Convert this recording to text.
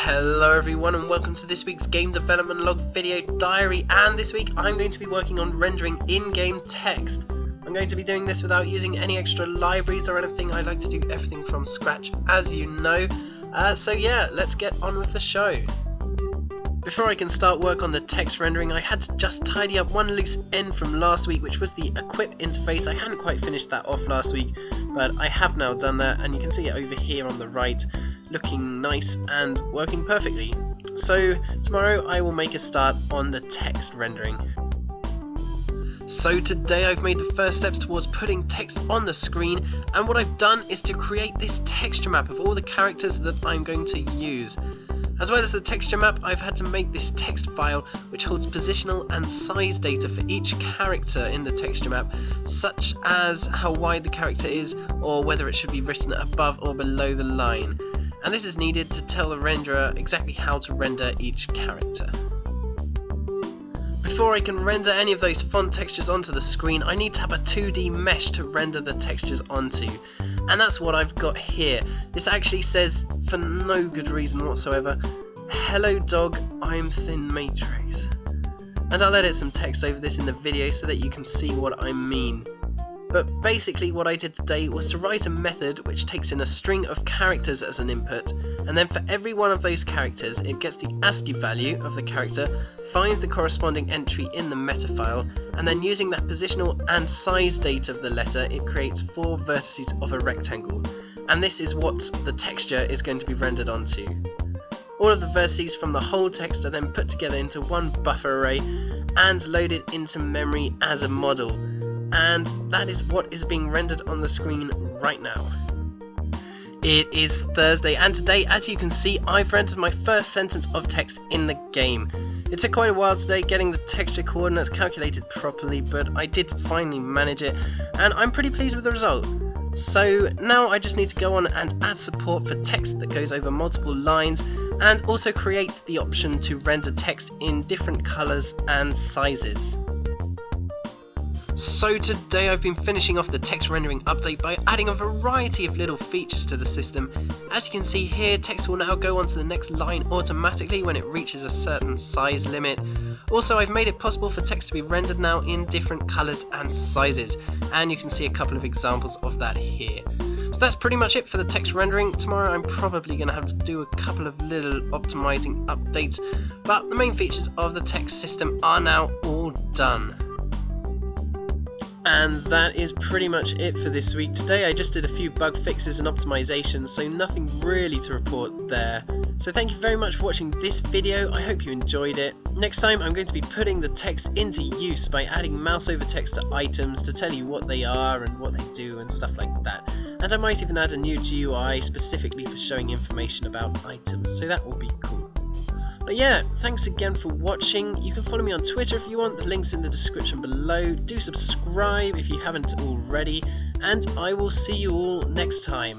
Hello everyone and welcome to this week's game development log video diary, and this week I'm going to be working on rendering in-game text. I'm going to be doing this without using any extra libraries or anything. I like to do everything from scratch, as you know. So yeah, let's get on with the show. Before I can start work on the text rendering, I had to just tidy up one loose end from last week, which was the equip interface. I hadn't quite finished that off last week, but I have now done that, and you can see it over here on the right, looking nice and working perfectly. So tomorrow I will make a start on the text rendering. So today I've made the first steps towards putting text on the screen, and what I've done is to create this texture map of all the characters that I'm going to use. As well as the texture map, I've had to make this text file which holds positional and size data for each character in the texture map, such as how wide the character is or whether it should be written above or below the line. And this is needed to tell the renderer exactly how to render each character. Before I can render any of those font textures onto the screen, I need to have a 2D mesh to render the textures onto. And that's what I've got here. This actually says, for no good reason whatsoever, "Hello dog, I'm ThinMatrix." And I'll edit some text over this in the video so that you can see what I mean. But basically what I did today was to write a method which takes in a string of characters as an input, and then for every one of those characters it gets the ASCII value of the character, finds the corresponding entry in the meta file, and then using that positional and size data of the letter it creates 4 vertices of a rectangle, and this is what the texture is going to be rendered onto. All of the vertices from the whole text are then put together into one buffer array and loaded into memory as a model. And that is what is being rendered on the screen right now. It is Thursday, and today, as you can see, I've rendered my first sentence of text in the game. It took quite a while today getting the texture coordinates calculated properly, but I did finally manage it, and I'm pretty pleased with the result. So now I just need to go on and add support for text that goes over multiple lines, and also create the option to render text in different colours and sizes. So today I've been finishing off the text rendering update by adding a variety of little features to the system. As you can see here, text will now go on to the next line automatically when it reaches a certain size limit. Also, I've made it possible for text to be rendered now in different colours and sizes, and you can see a couple of examples of that here. So that's pretty much it for the text rendering. Tomorrow I'm probably going to have to do a couple of little optimizing updates, but the main features of the text system are now all done. And that is pretty much it for this week. Today I just did a few bug fixes and optimizations, so nothing really to report there. So thank you very much for watching this video. I hope you enjoyed it. Next time I'm going to be putting the text into use by adding mouse over text to items to tell you what they are and what they do and stuff like that. And I might even add a new GUI specifically for showing information about items, so that will be cool. But yeah, thanks again for watching. You can follow me on Twitter if you want, the link's in the description below. Do subscribe if you haven't already, and I will see you all next time.